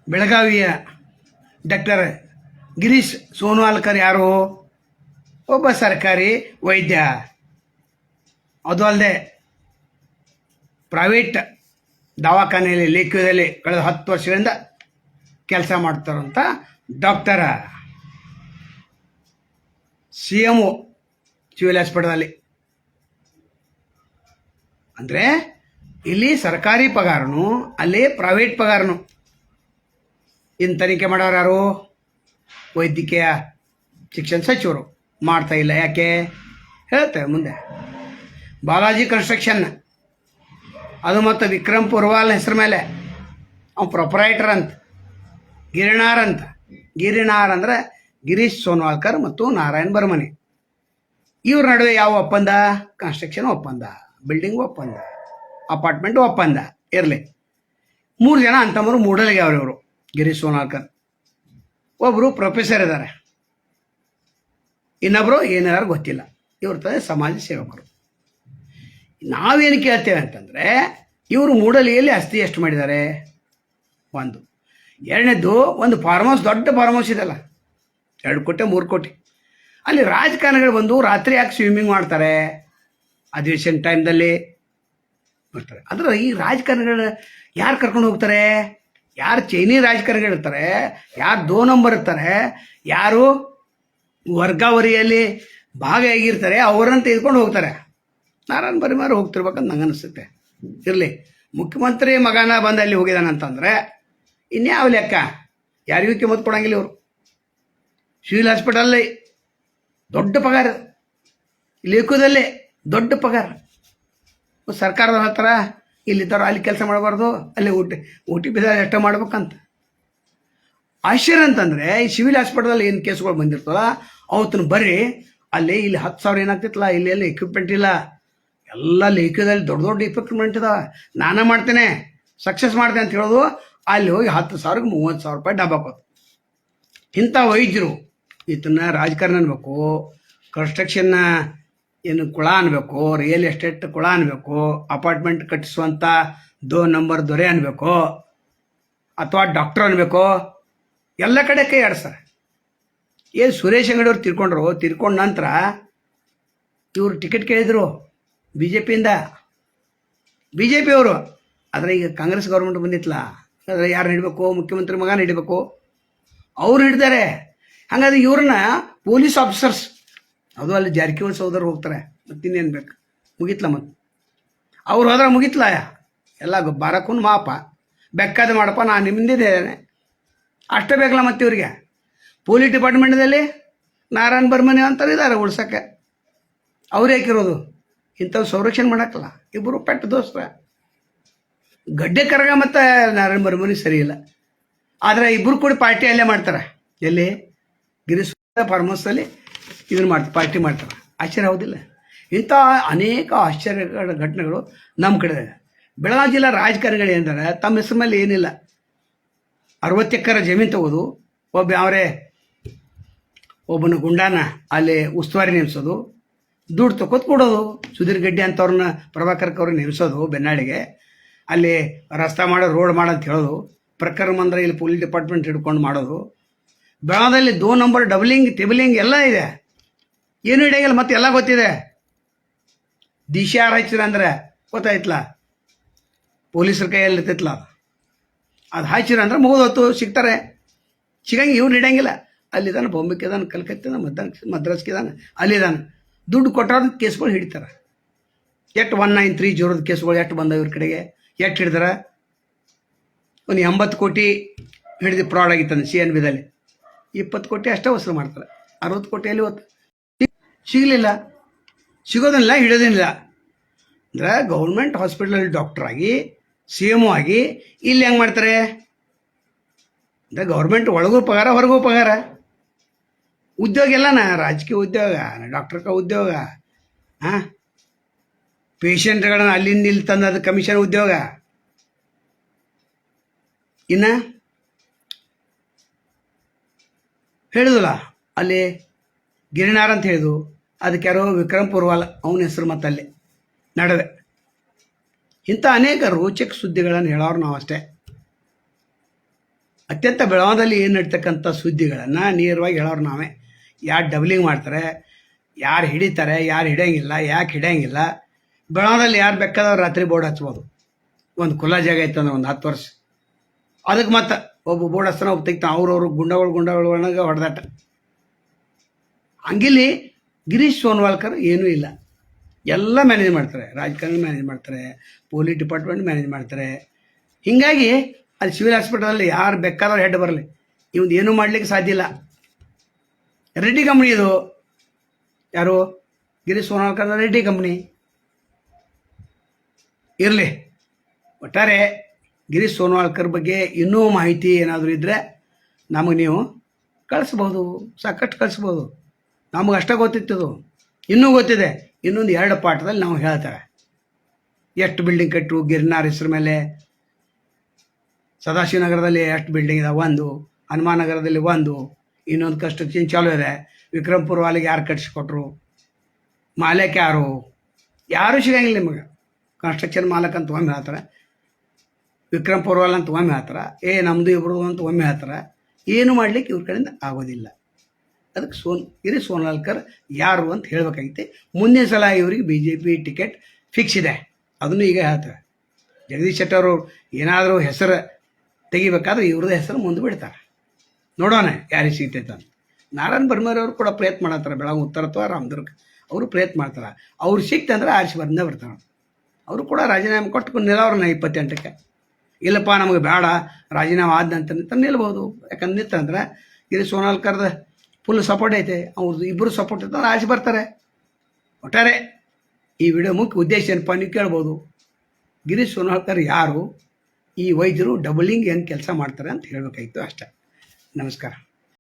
ಬೆಳಗಾವಿಯ ಡಾಕ್ಟರ್ ಗಿರೀಶ್ ಸೋನ್ವಾಲ್ಕರ್ ಯಾರು? ಒಬ್ಬ ಸರ್ಕಾರಿ ವೈದ್ಯ. ಅದು ಅಲ್ಲದೆ ಪ್ರೈವೇಟ್ ದವಾಖಾನೆಯಲ್ಲಿ ಲೇಖದಲ್ಲಿ ಕಳೆದ 10 ವರ್ಷಗಳಿಂದ ಕೆಲಸ ಮಾಡ್ತಾರಂಥ ಡಾಕ್ಟರ. CMO ಸಿವಿಲ್ ಹಾಸ್ಪಿಟಲಲ್ಲಿ. ಅಂದರೆ ಇಲ್ಲಿ ಸರ್ಕಾರಿ ಪಗಾರನು, ಅಲ್ಲಿ ಪ್ರೈವೇಟ್ ಪಗಾರನು. ಇನ್ನು ತನಿಖೆ ಮಾಡೋರು ಯಾರು? ವೈದ್ಯಕೀಯ ಶಿಕ್ಷಣ ಸಚಿವರು. ಮಾಡ್ತಾ ಇಲ್ಲ. ಯಾಕೆ ಹೇಳ್ತೇವೆ ಮುಂದೆ. ಬಾಲಾಜಿ ಕನ್ಸ್ಟ್ರಕ್ಷನ್ ಅದು ಮತ್ತು ವಿಕ್ರಮ್ ಪುರ್ವಾಲ್ ಹೆಸರು ಮೇಲೆ ಅವ್ನು ಪ್ರೊಪ್ರೈಟರ್ ಅಂತ. ಗಿರಿನಾರ್ ಅಂತ. ಗಿರಿನಾರ್ ಅಂದರೆ ಗಿರೀಶ್ ಸೋನ್ವಾಲ್ಕರ್ ಮತ್ತು ನಾರಾಯಣ್ ಬರ್ಮನಿ. ಇವ್ರ ನಡುವೆ ಯಾವ ಒಪ್ಪಂದ? ಕನ್ಸ್ಟ್ರಕ್ಷನ್ ಒಪ್ಪಂದ, ಬಿಲ್ಡಿಂಗ್ ಒಪ್ಪಂದ, ಅಪಾರ್ಟ್ಮೆಂಟ್ ಒಪ್ಪಂದ ಇರಲಿ. 3 ಜನ ಅಂತಮ್ಮರು ಮೂಡಲಿಗೆ ಅವರಿವರು. ಗಿರೀಶ್ ಸೋನ್ವಾಲ್ಕರ್ ಒಬ್ಬರು ಪ್ರೊಫೆಸರ್ ಇದ್ದಾರೆ, ಇನ್ನೊಬ್ಬರು ಏನಾರು ಗೊತ್ತಿಲ್ಲ. ಇವ್ರ ಸಮಾಜ ಸೇವಕರು. ನಾವೇನು ಕೇಳ್ತೇವೆ ಅಂತಂದರೆ, ಇವರು ಮೂಡಲಿಗೆಯಲ್ಲಿ ಆಸ್ತಿ ಎಷ್ಟು ಮಾಡಿದ್ದಾರೆ? 1. ಎರಡನೇದು, ಒಂದು ಫಾರ್ಮ್ ಹೌಸ್, ದೊಡ್ಡ ಫಾರ್ಮ್ ಹೌಸ್ ಇದೆಲ್ಲ, 2 ಕೋಟಿ 3 ಕೋಟಿ. ಅಲ್ಲಿ ರಾಜಕಾರಣಿಗಳು ಬಂದು ರಾತ್ರಿ ಯಾಕೆ ಸ್ವಿಮ್ಮಿಂಗ್ ಮಾಡ್ತಾರೆ? ಅಧಿವೇಶನ ಟೈಮ್ದಲ್ಲಿ ಬರ್ತಾರೆ. ಅಂದ್ರೆ ಈ ರಾಜಕಾರಣಿಗಳು ಯಾರು ಕರ್ಕೊಂಡು ಹೋಗ್ತಾರೆ? ಯಾರು ಚೈನೀ ರಾಜಕಾರಣಿಗಳು ಇರ್ತಾರೆ, ಯಾರು 2 ನಂಬರ್ ಇರ್ತಾರೆ, ಯಾರು ವರ್ಗಾವರಿಯಲ್ಲಿ ಭಾಗಿಯಾಗಿರ್ತಾರೆ, ಅವರನ್ನು ತೆಗೆದುಕೊಂಡು ಹೋಗ್ತಾರೆ. ನಾರಾಯಣ್ ಬರ್ಮಾರು ಹೋಗ್ತಿರ್ಬೇಕಂತ ನಂಗೆ ಅನಿಸುತ್ತೆ. ಇರಲಿ, ಮುಖ್ಯಮಂತ್ರಿ ಮಗನ ಬಂದು ಅಲ್ಲಿ ಹೋಗಿದಾನಂತಂದರೆ ಇನ್ಯಾವ ಲೆಕ್ಕ? ಯಾರಿಗೂ ಕಿಮ್ಮತ್ತು ಕೊಡಂಗಿಲ್ಲ ಇವರು. ಸಿವಿಲ್ ಹಾಸ್ಪಿಟಲ್ಲಿ ದೊಡ್ಡ ಪಗಾರ, ಲೇಖದಲ್ಲಿ ದೊಡ್ಡ ಪಗಾರ. ಸರ್ಕಾರದ ಹತ್ರ ಇಲ್ಲಿದ್ದವ್ರು ಅಲ್ಲಿ ಕೆಲಸ ಮಾಡಬಾರ್ದು, ಅಲ್ಲಿ ಊಟಿ ಬಿದ್ದ ಎಷ್ಟ ಮಾಡ್ಬೇಕಂತ. ಆಶ್ಚರ್ಯ ಅಂತಂದರೆ, ಈ ಸಿವಿಲ್ ಹಾಸ್ಪಿಟಲಲ್ಲಿ ಏನು ಕೇಸ್ಗಳು ಬಂದಿರ್ತಲ್ಲ ಅವತ್ತನ್ನು ಬರ್ರಿ ಅಲ್ಲಿ ಇಲ್ಲಿ 10,000 ಏನಾಗ್ತಿತ್ತಲ್ಲ, ಇಲ್ಲಿ ಎಲ್ಲ ಎಕ್ವಿಪ್ಮೆಂಟ್ ಇಲ್ಲ. ಎಲ್ಲ ಲೇಖದಲ್ಲಿ ದೊಡ್ಡ ದೊಡ್ಡ ಎಕ್ವಿಪ್ಮೆಂಟ್ ಇದಾವೆ. ನಾನೇ ಮಾಡ್ತೇನೆ, ಸಕ್ಸಸ್ ಮಾಡ್ತೇನೆ ಅಂತ ಹೇಳೋದು. ಅಲ್ಲಿ ಹೋಗಿ 10,000ಕ್ಕೆ 30,000 ರೂಪಾಯಿ ಡಬ್ಬ ಹಾಕೋದು. ಇಂಥ ವೈದ್ಯರು ಇದನ್ನ ರಾಜಕಾರಣ ಅನ್ಬೇಕು, ಕನ್ಸ್ಟ್ರಕ್ಷನ್ನ ಏನು ಕುಳ ಅನ್ಬೇಕು, ರಿಯಲ್ ಎಸ್ಟೇಟ್ ಕುಳ ಅನ್ಬೇಕು, ಅಪಾರ್ಟ್ಮೆಂಟ್ ಕಟ್ಟಿಸುವಂಥ 2 ನಂಬರ್ ದೊರೆ ಅನ್ಬೇಕು, ಅಥವಾ ಡಾಕ್ಟರ್ ಅನ್ಬೇಕು, ಎಲ್ಲ ಕಡೆ ಕೈ ಆಡಿಸ್ತಾರೆ. ಏನು ಸುರೇಶ್ ಅಂಗಡಿಯವ್ರು ತಿರ್ಕೊಂಡ ನಂತರ ಇವರು ಟಿಕೆಟ್ ಕೇಳಿದರು BJPಯಿಂದ. BJPಯವರು. ಆದರೆ ಈಗ ಕಾಂಗ್ರೆಸ್ ಗೌರ್ಮೆಂಟ್ ಬಂದಿತ್ತಲ್ಲ, ಆದರೆ ಯಾರು ಹಿಡಬೇಕು? ಮುಖ್ಯಮಂತ್ರಿ ಮಗನ ಹಿಡಬೇಕು, ಅವ್ರು ಹಿಡ್ದಾರೆ. ಹಾಗಾದ್ರೆ ಇವ್ರನ್ನ ಪೊಲೀಸ್ ಆಫೀಸರ್ಸ್, ಅದು ಅಲ್ಲಿ ಜಾರಕಿಹೊಳಿ ಸಹೋದರರು ಹೋಗ್ತಾರೆ. ಮತ್ತಿನ್ನೇನು ಬೇಕು? ಮುಗಿತ್ಲ ಮತ್ತು ಅವ್ರು ಹೋದ್ರೆ ಮುಗಿತ್ಲ ಎಲ್ಲ. ಬಾರಕ್ಕೂನು ಮಾಪ ಬೆಕ್ಕಾದ ಮಾಡಪ್ಪ, ನಾನು ನಿಮ್ದಿದ್ದೇನೆ ಅಷ್ಟೇ ಬೇಕಲ್ಲ. ಮತ್ತು ಇವ್ರಿಗೆ ಪೊಲೀಸ್ ಡಿಪಾರ್ಟ್ಮೆಂಟ್ದಲ್ಲಿ ನಾರಾಯಣ್ ಬರ್ಮನಿ ಅಂತಾರೆ ಇದ್ದಾರೆ ಉಳ್ಸೋಕ್ಕೆ. ಅವ್ರು ಯಾಕಿರೋದು? ಇಂಥವು ಸಂರಕ್ಷಣೆ ಮಾಡೋಕ್ಕಲ್ಲ. ಇಬ್ಬರು ಪೆಟ್ಟು ದೋಸ್ತರ. ಗಡ್ಡೆ ಕರಗ ಮತ್ತು ನಾರಾಯಣ್ ಬರ್ಮನಿ ಸರಿ ಇಲ್ಲ. ಆದರೆ ಇಬ್ಬರು ಕೂಡ ಪಾರ್ಟಿ ಅಲ್ಲೇ ಮಾಡ್ತಾರೆ. ಎಲ್ಲಿ? ಗಿರೀಶ್ ಫಾರ್ಮ್ ಹೌಸಲ್ಲಿ ಇದನ್ನು ಮಾಡ್ತಾರೆ, ಪಾರ್ಟಿ ಮಾಡ್ತಾರೆ. ಆಶ್ಚರ್ಯ ಹೌದಿಲ್ಲ? ಇಂಥ ಅನೇಕ ಆಶ್ಚರ್ಯಗಳ ಘಟನೆಗಳು ನಮ್ಮ ಕಡೆ. ಬೆಳಗಾವಿ ಜಿಲ್ಲಾ ರಾಜಕಾರಣಿಗಳು ಏನಂತಾರೆ, ತಮ್ಮ ಹೆಸರು ಮೇಲೆ ಏನಿಲ್ಲ, 60 ಎಕರೆ ಜಮೀನು ತಗೋದು, ಒಬ್ಬನ ಗುಂಡಾನ ಅಲ್ಲಿ ಉಸ್ತುವಾರಿ ನೇಮಿಸೋದು, ದುಡ್ಡು ತಗೋದು ಕೊಡೋದು. ಸುಧೀರ್ ಗಡ್ಡಿ ಅಂತವ್ರನ್ನ, ಪ್ರಭಾಕರ್ ಅವ್ರನ್ನ ನೇಮಿಸೋದು ಬೆನ್ನಾಳಿಗೆ. ಅಲ್ಲಿ ರಸ್ತೆ ಮಾಡೋ, ರೋಡ್ ಮಾಡೋ ಅಂತ ಹೇಳೋದು. ಪ್ರಕರಣ ಅಂದ್ರೆ ಇಲ್ಲಿ ಪೊಲೀಸ್ ಡಿಪಾರ್ಟ್ಮೆಂಟ್ ಹಿಡ್ಕೊಂಡು ಮಾಡೋದು. ಬೆಳಗಾವಿಯಲ್ಲಿ 2 ನಂಬರ್ ಡಬಲಿಂಗ್ ಟೇಬಲಿಂಗ್ ಎಲ್ಲ ಇದೆ. ಏನು ಹಿಡಿಯಂಗಿಲ್ಲ. ಮತ್ತೆ ಎಲ್ಲ ಗೊತ್ತಿದೆ. ದಿಶೆ ಯಾರು ಹಚ್ಚಿರ ಅಂದ್ರೆ ಗೊತ್ತಾಯ್ತಲ್ಲ, ಪೊಲೀಸರ ಕೈಯಲ್ಲಿ ಇರ್ತಿತ್ಲ. ಅದು ಹಾಯ್ಸಿರ ಅಂದ್ರೆ ಮುಗಿದೋತು, ಸಿಗ್ತಾರೆ. ಸಿಗಂಗೆ ಇವ್ರು ಹಿಡಿಯಂಗಿಲ್ಲ. ಅಲ್ಲಿದ್ದಾನೆ, ಬೊಂಬೆಕಿದಾನೆ, ಕಲ್ಕತ್ತಿದಾನೆ, ಮದ್ರಾಸ್ಕಿದಾನೆ, ಅಲ್ಲಿದ್ದಾನೆ. ದುಡ್ಡು ಕೊಟ್ಟಾದ ಕೇಸ್ಗಳು ಹಿಡಿತಾರೆ. ಎಷ್ಟು 1930 ಕೇಸ್ಗಳು ಎಷ್ಟು ಬಂದವು ಇವ್ರ ಕಡೆಗೆ? ಎಷ್ಟು ಹಿಡಿದಾರೆ? ಒಂದು 80 ಕೋಟಿ ಹಿಡಿದು ಫ್ರಾಡ್ ಆಗಿತ್ತಾನೆ CNBದಲ್ಲಿ. 20 ಕೋಟಿ ಅಷ್ಟೇ ವಸೂಲು ಮಾಡ್ತಾರೆ. 60 ಕೋಟಿಯಲ್ಲಿ ಸಿಗಲಿಲ್ಲ. ಸಿಗೋದಿಲ್ಲ, ಹಿಡಿಯೋದಿಲ್ಲ. ಅಂದರೆ ಗೌರ್ಮೆಂಟ್ ಹಾಸ್ಪಿಟಲಲ್ಲಿ ಡಾಕ್ಟರ್ ಆಗಿ, CMO ಆಗಿ ಇಲ್ಲಿ ಹೆಂಗೆ ಮಾಡ್ತಾರೆ? ಅಂದರೆ ಗೌರ್ಮೆಂಟ್ ಒಳಗೂ ಪಗಾರ, ಹೊರಗೂ ಪಗಾರ. ಉದ್ಯೋಗ ಎಲ್ಲನ ರಾಜಕೀಯ ಉದ್ಯೋಗ, ಡಾಕ್ಟರ್ಕ ಉದ್ಯೋಗ, ಪೇಷಂಟ್ಗಳನ್ನ ಅಲ್ಲಿಂದ ಇಲ್ಲಿ ತಂದು ಅದು ಕಮಿಷನ್ ಉದ್ಯೋಗ. ಇನ್ನು ಹೇಳಿದಲ್ಲ ಅಲ್ಲಿ ಗಿರಿನಾರ್ ಅಂತ ಹೇಳಿದು, ಅದಕ್ಕೆ ಯಾರೋ ವಿಕ್ರಮ್ ಪುರ್ವಾಲ್ ಅವನ ಹೆಸರು ಮತ್ತಲ್ಲಿ ನಡುವೆ. ಇಂಥ ಅನೇಕ ರೋಚಕ ಸುದ್ದಿಗಳನ್ನು ಹೇಳೋರು ನಾವು ಅಷ್ಟೇ. ಅತ್ಯಂತ ಬೆಳಗಾವದಲ್ಲಿ ಏನು ನಡ್ತಕ್ಕಂಥ ಸುದ್ದಿಗಳನ್ನು ನೇರವಾಗಿ ಹೇಳೋರು ನಾವೇ. ಯಾರು ಡಬ್ಲಿಂಗ್ ಮಾಡ್ತಾರೆ, ಯಾರು ಹಿಡಿತಾರೆ, ಯಾರು ಹಿಡಿಯೋಂಗಿಲ್ಲ, ಯಾಕೆ ಹಿಡಿಯೋಂಗಿಲ್ಲ. ಬೆಳಗಾವದಲ್ಲಿ ಯಾರು ಬೇಕಾದವ್ರು ರಾತ್ರಿ ಬೋರ್ಡ್ ಹಚ್ಬೋದು. ಒಂದು ಖುಲ್ಲಾ ಜಾಗ ಇತ್ತಂದ್ರೆ ಒಂದು 10 ವರ್ಷ ಅದಕ್ಕೆ ಮತ್ತೆ ಒಬ್ಬ ಬೋರ್ಡ್ ಹಚ್ತಾನ, ಒಬ್ಬ ತೆಗಿತಾನೆ, ಅವ್ರವ್ರು ಗುಂಡಗಳು ಒಳಗೆ ಹೊಡೆದಾಟ. ಹಂಗಿಲ್ಲಿ ಗಿರೀಶ್ ಸೋನವಾಲ್ಕರ್ ಏನೂ ಇಲ್ಲ, ಎಲ್ಲ ಮ್ಯಾನೇಜ್ ಮಾಡ್ತಾರೆ. ರಾಜಕಾರಣ ಮ್ಯಾನೇಜ್ ಮಾಡ್ತಾರೆ, ಪೊಲೀಸ್ ಡಿಪಾರ್ಟ್ಮೆಂಟ್ ಮ್ಯಾನೇಜ್ ಮಾಡ್ತಾರೆ. ಹೀಗಾಗಿ ಅಲ್ಲಿ ಸಿವಿಲ್ ಹಾಸ್ಪಿಟಲಲ್ಲಿ ಯಾರು ಬೇಕಾದವ್ರು ಹೆಡ್ ಬರಲಿ, ಇವಂದು ಏನೂ ಮಾಡಲಿಕ್ಕೆ ಸಾಧ್ಯ ಇಲ್ಲ. ರೆಡ್ಡಿ ಕಂಪ್ನಿ ಇದು. ಯಾರು? ಗಿರೀಶ್ ಸೋನವಾಲ್ಕರ್ ರೆಡ್ಡಿ ಕಂಪ್ನಿ. ಇರಲಿ, ಒಟ್ಟಾರೆ ಗಿರೀಶ್ ಸೋನವಾಲ್ಕರ್ ಬಗ್ಗೆ ಇನ್ನೂ ಮಾಹಿತಿ ಏನಾದರೂ ಇದ್ದರೆ ನಮಗೆ ನೀವು ಕಳಿಸ್ಬೋದು, ಸಾಕಷ್ಟು ಕಳಿಸ್ಬೋದು. ನಮಗೆ ಅಷ್ಟೇ ಗೊತ್ತಿತ್ತದು, ಇನ್ನೂ ಗೊತ್ತಿದೆ. ಇನ್ನೊಂದು 2 ಪಾಠದಲ್ಲಿ ನಾವು ಹೇಳ್ತೇವೆ ಎಷ್ಟು ಬಿಲ್ಡಿಂಗ್ ಕಟ್ಟರು ಗಿರ್ನಾರ್ ಹೆಸರು ಮೇಲೆ. ಸದಾಶಿವನಗರದಲ್ಲಿ ಎಷ್ಟು ಬಿಲ್ಡಿಂಗ್ ಇದೆ? 1. ಹನುಮಾನ್ ನಗರದಲ್ಲಿ 1. ಇನ್ನೊಂದು ಕನ್ಸ್ಟ್ರಕ್ಷನ್ ಚಾಲೂ ಇದೆ. ವಿಕ್ರಮ್ಪುರ ವಾಲಿಗೆ ಯಾರು ಕಟ್ಸಿಕೊಟ್ರು? ಮಾಲಕ್ ಯಾರು ಸಿಗಂಗಿಲ್ಲ ನಿಮಗೆ. ಕನ್ಸ್ಟ್ರಕ್ಷನ್ ಮಾಲಕ್ ಅಂತ ಒಮ್ಮೆ ಹೇಳ್ತಾರೆ, ವಿಕ್ರಮ್ಪುರ ವಾಲ್ ಅಂತ ಒಮ್ಮೆ ಹೇಳ್ತಾರೆ, ನಮ್ಮದು ಇಬ್ರದು ಅಂತ ಒಮ್ಮೆ ಹೇಳ್ತಾರೆ. ಏನು ಮಾಡಲಿಕ್ಕೆ ಇವ್ರ ಕಡೆಯಿಂದ ಆಗೋದಿಲ್ಲ. ಅದಕ್ಕೆ ಗಿರೀಶ್ ಸೋನವಾಲ್ಕರ್ ಯಾರು ಅಂತ ಹೇಳಬೇಕಾಗಿತ್ತೆ. ಮುಂದಿನ ಸಲ ಇವರಿಗೆ BJP ಟಿಕೆಟ್ ಫಿಕ್ಸ್ ಇದೆ, ಅದನ್ನು ಈಗ ಹೇಳ್ತಾರೆ. ಜಗದೀಶ್ ಶೆಟ್ಟರ್ ಅವರು ಏನಾದರೂ ಹೆಸರು ತೆಗಿಬೇಕಾದ್ರೆ ಇವ್ರದ್ದು ಹೆಸರು ಮುಂದೆ ಬಿಡ್ತಾರೆ. ನೋಡೋಣ ಯಾರಿಗೆ ಸಿಗ್ತೈತೆ ಅಂತ. ನಾರಾಯಣ ಬರ್ಮೇರಿ ಅವರು ಕೂಡ ಪ್ರಯತ್ನ ಮಾಡತ್ತಾರೆ. ಬೆಳಗಾವಿ ಉತ್ತರ ಅಥವಾ ರಾಮದುರ್ಗ ಅವರು ಪ್ರಯತ್ನ ಮಾಡ್ತಾರೆ. ಅವ್ರು ಸಿಕ್ತಂದ್ರೆ ಆರಿಸಿ ಬಂದೇ ಬರ್ತಾರೆ. ಅವರು ಕೂಡ ರಾಜೀನಾಮೆ ಕೊಟ್ಟು ನಿಲ್ಲವ್ರನ್ನ 28ಕ್ಕೆ. ಇಲ್ಲಪ್ಪ ನಮಗೆ ಬೇಡ, ರಾಜೀನಾಮೆ ಆದ ನಂತರ ನಿಲ್ಬೋದು. ಯಾಕಂದ್ರೆ ನಿಂತಂದ್ರೆ ಗಿರೀಶ್ ಸೋನವಾಲ್ಕರ್ದ ಫುಲ್ ಸಪೋರ್ಟ್ ಐತೆ, ಅವ್ರದ್ದು ಇಬ್ಬರು ಸಪೋರ್ಟ್ ಇರ್ತಂದ್ರೆ ಆರಿಸಿ ಬರ್ತಾರೆ. ಒಟ್ಟಾರೆ ಈ ವಿಡಿಯೋ ಮುಖ್ಯ ಉದ್ದೇಶ ಏನಪ್ಪ ನೀವು ಕೇಳ್ಬೋದು. ಗಿರೀಶ್ ಸೋನವಾಲ್ಕರ್ ಯಾರು, ಈ ವೈದ್ಯರು ಡಬಲಿಂಗ್ ಹೆಂಗೆ ಕೆಲಸ ಮಾಡ್ತಾರೆ ಅಂತ ಹೇಳಬೇಕಾಗಿತ್ತು ಅಷ್ಟೇ. ನಮಸ್ಕಾರ.